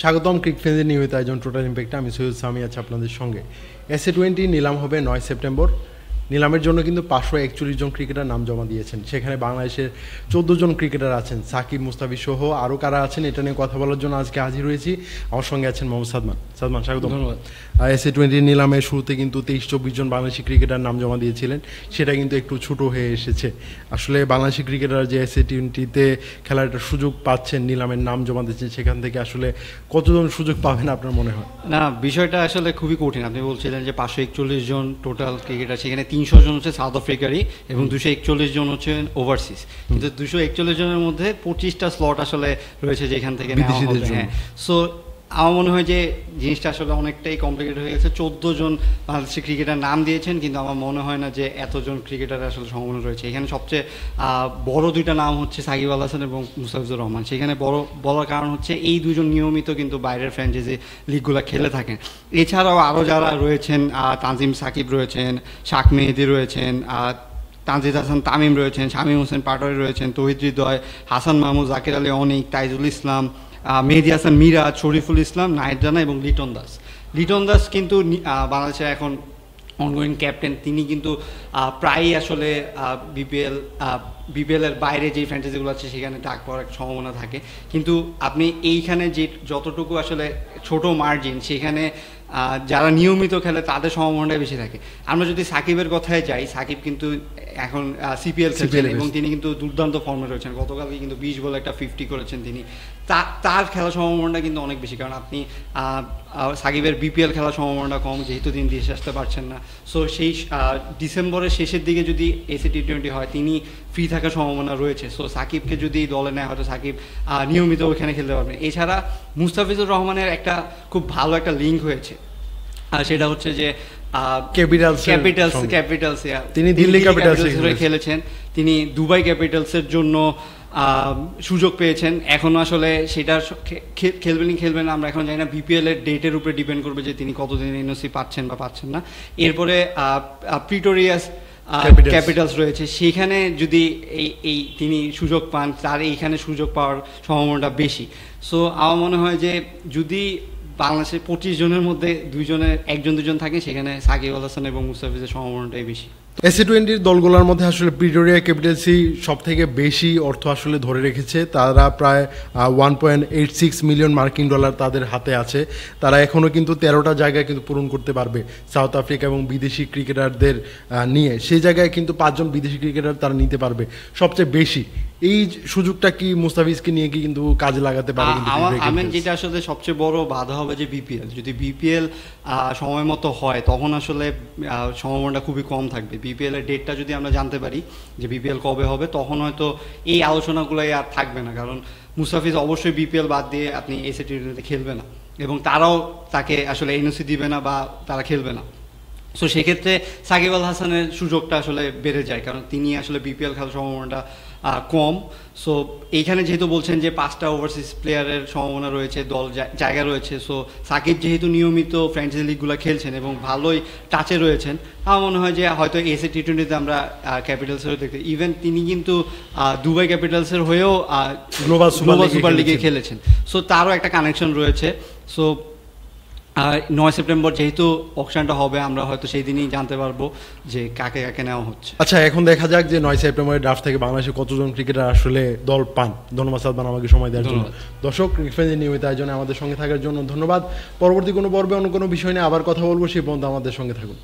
স্বাগতম ক্রিক ফ্রেন্ডের নিয়মিত আয়োজন টোটাল ইম্প্যাক্টে। আমি সৈয়দ সামি আছি আপনাদের সঙ্গে। এসএ-20 নিলাম হবে 9 সেপ্টেম্বর। নিলামের জন্য কিন্তু 541 জন ক্রিকেটার নাম জমা দিয়েছেন। সেখানে বাংলাদেশের 14 জন ক্রিকেটার আছেন, সাকিব, মুস্তাফিজ সহ আরও কারা আছেন এটা নিয়ে কথা বলার জন্য আজকে হাজির হয়েছি। আমার সঙ্গে আছেন মোহাম্মদ সাদমান। সাদমান, স্বাগত। ধন্যবাদ। এসএ-20 নিলামের শুরুতে কিন্তু 23-24 জন বাংলাদেশি ক্রিকেটার নাম জমা দিয়েছিলেন, সেটা কিন্তু একটু ছোট হয়ে এসেছে। আসলে বাংলাদেশি ক্রিকেটার যে এসএ-20তে খেলার একটা সুযোগ পাচ্ছেন, নিলামের নাম জমা দিচ্ছেন, সেখান থেকে আসলে কতজন সুযোগ পাবেন আপনার মনে হয়? না, বিষয়টা আসলে খুবই কঠিন। আপনি বলছিলেন যে 541 জন টোটাল ক্রিকেটার, সেখানে 300 জন হচ্ছে সাউথ আফ্রিকারই এবং 241 জন হচ্ছেন ওভারসিজ। কিন্তু 241 জনের মধ্যে 25টা স্লট আসলে রয়েছে যেখান থেকে নেওয়া হবে। হ্যাঁ, সো আমার মনে হয় যে জিনিসটা আসলে অনেকটাই কমপ্লিকেটেড হয়ে গেছে। 14 জন বাংলাদেশি ক্রিকেটার নাম দিয়েছেন, কিন্তু আমার মনে হয় না যে এতজন ক্রিকেটার আসলে সম্ভাবনা রয়েছে। এখানে সবচেয়ে বড় দুইটা নাম হচ্ছে সাকিব আল হাসান এবং মুস্তাফিজুর রহমান। সেখানে বড় বলার কারণ হচ্ছে এই দুজন নিয়মিত কিন্তু বাইরের ফ্র্যাঞ্চাইজি লিগগুলো খেলে থাকেন। এছাড়াও আরও যারা রয়েছেন, তানজিম সাকিব রয়েছেন, শাক মেহেদি রয়েছেন, তানজিদ হাসান তামিম রয়েছেন, শামীম হোসেন পাটোয়ারি রয়েছেন, তৌহিদ হৃদয়, হাসান মাহমুদ, জাকির আলী অনিক, তাইজুল ইসলাম, মেহেদি হাসান মিরাজ, শরীফুল ইসলাম, নাহিদ রানা এবং লিটন দাস। লিটন দাস কিন্তু বাংলাদেশের এখন অনগোয়িং ক্যাপ্টেন। তিনি কিন্তু প্রায়ই আসলে বিপিএলের বাইরে যে ফ্র্যাঞ্চাইজিগুলো আছে সেখানে ডাক পাওয়ার একটা সম্ভাবনা থাকে। কিন্তু আপনি এইখানে যে যতটুকু আসলে ছোট মার্জিন, সেখানে যারা নিয়মিত খেলে তাদের সম্ভাবনাটাই বেশি থাকে। আমরা যদি সাকিবের কথায় যাই, সাকিব কিন্তু এখন সিপিএল খেলছেন এবং তিনি কিন্তু দুর্দান্ত ফর্মে রয়েছেন। গতকালকে কিন্তু 20 বলে একটা 50 করেছেন তিনি। তার খেলার সম্ভাবনাটা কিন্তু অনেক বেশি, কারণ আপনি সাকিবের বিপিএল খেলার সম্ভাবনাটা কম, যেহেতু তিনি দেশে আসতে পারছেন না। সো সেই ডিসেম্বরের শেষের দিকে যদি এসএ-20 হয়, তিনি ফ্রি থাকার সম্ভাবনা রয়েছে। সো সাকিবকে যদি দলে নেয়, হয়তো সাকিব নিয়মিত ওইখানে খেলতে পারবেন। এছাড়া মুস্তাফিজুর রহমানের একটা খুব ভালো একটা লিঙ্ক হয়েছে, সেটা হচ্ছে যে ক্যাপিটালস তিনি দিল্লি ক্যাপিটালসে খেলেছেন, তিনি দুবাই ক্যাপিটালসের জন্য সুযোগ পেয়েছেন। এখনও আসলে সেটা খেলবেন আমরা এখন জানি না। বিপিএল এর ডেটের উপরে ডিপেন্ড করবে যে তিনি কতদিন এনওসি পাচ্ছেন বা পাচ্ছেন না। এরপরে প্রিটোরিয়াস ক্যাপিটালস রয়েছে, সেখানে যদি এই তিনি সুযোগ পান, তার এইখানে সুযোগ পাওয়ার সম্ভাবনাটা বেশি। সো আমার মনে হয় যে যদি বাংলাদেশের 25 জনের মধ্যে একজন দুজন থাকে, সেখানে সাকিব আল হাসান এবং মুস্তাফিজের সম্ভাবনাটাই বেশি। এসএ-20 দলগুলোর মধ্যে আসলে প্রিটোরিয়া ক্যাপিটালসই সব থেকে বেশি অর্থ আসলে ধরে রেখেছে। তারা প্রায় 1.86 মিলিয়ন মার্কিন ডলার তাদের হাতে আছে। তারা এখনও কিন্তু 13টা জায়গায় কিন্তু পূরণ করতে পারবে সাউথ আফ্রিকা এবং বিদেশি ক্রিকেটারদের নিয়ে। সেই জায়গায় কিন্তু 5 জন বিদেশি ক্রিকেটার তারা নিতে পারবে সবচেয়ে বেশি। এই সুযোগটা কি মুস্তাফিজকে নিয়ে কি কিন্তু কাজে লাগাতে পারে? আমি যেটা আসলে সবচেয়ে বড় বাধা হবে যে বিপিএল, যদি বিপিএল সময় মতো হয়, তখন আসলে সম্ভাবনাটা খুবই কম থাকবে। বিপিএল এর ডেটটা যদি আমরা জানতে পারি যে বিপিএল কবে হবে, তখন হয়তো এই আলোচনাগুলোই আর থাকবে না, কারণ মুস্তাফিজ অবশ্যই বিপিএল বাদ দিয়ে আপনি এসএ-20 খেলবে না এবং তারাও তাকে আসলে এনওসি দিবে না বা তারা খেলবে না। সো সেক্ষেত্রে সাকিব আল হাসানের সুযোগটা আসলে বেড়ে যায়, কারণ তিনি আসলে বিপিএল খেলার সম্ভাবনাটা কম। সো এইখানে যেহেতু বলছেন যে 5টা ওভারসিজ প্লেয়ারের সম্ভাবনা রয়েছে, দল জায়গা রয়েছে। সো সাকিব যেহেতু নিয়মিত ফ্র্যাঞ্চাইজি লিগগুলো খেলছেন এবং ভালোই টাচে রয়েছেন, আমার মনে হয় যে হয়তো এসএ-20তে আমরা ক্যাপিটালসেরও দেখতে, ইভেন তিনি কিন্তু দুবাই ক্যাপিটালসের হয়েও গ্লোবাল সুপার লিগে খেলেছেন। সো তারও একটা কানেকশন রয়েছে। সো 9 সেপ্টেম্বর যেহেতু অকশনটা হবে, আমরা হয়তো সেই দিনই জানতে পারবো যে কাকে কাকে নেওয়া হচ্ছে। আচ্ছা, এখন দেখা যাক যে 9 সেপ্টেম্বরের ড্রাফট থেকে বাংলাদেশে কতজন ক্রিকেটার আসলে দল পান। ধন্যবাদ সাদমান আমাকে সময় দেওয়ার জন্য। দর্শক, ক্রিকেট ফ্রেন্ডের নিয়মিত আয়োজনে আমাদের সঙ্গে থাকার জন্য ধন্যবাদ। পরবর্তী কোনো পর্বে অন্য কোনো বিষয় নিয়ে আবার কথা বলবো, সেই পর্যন্ত আমাদের সঙ্গে থাকুন।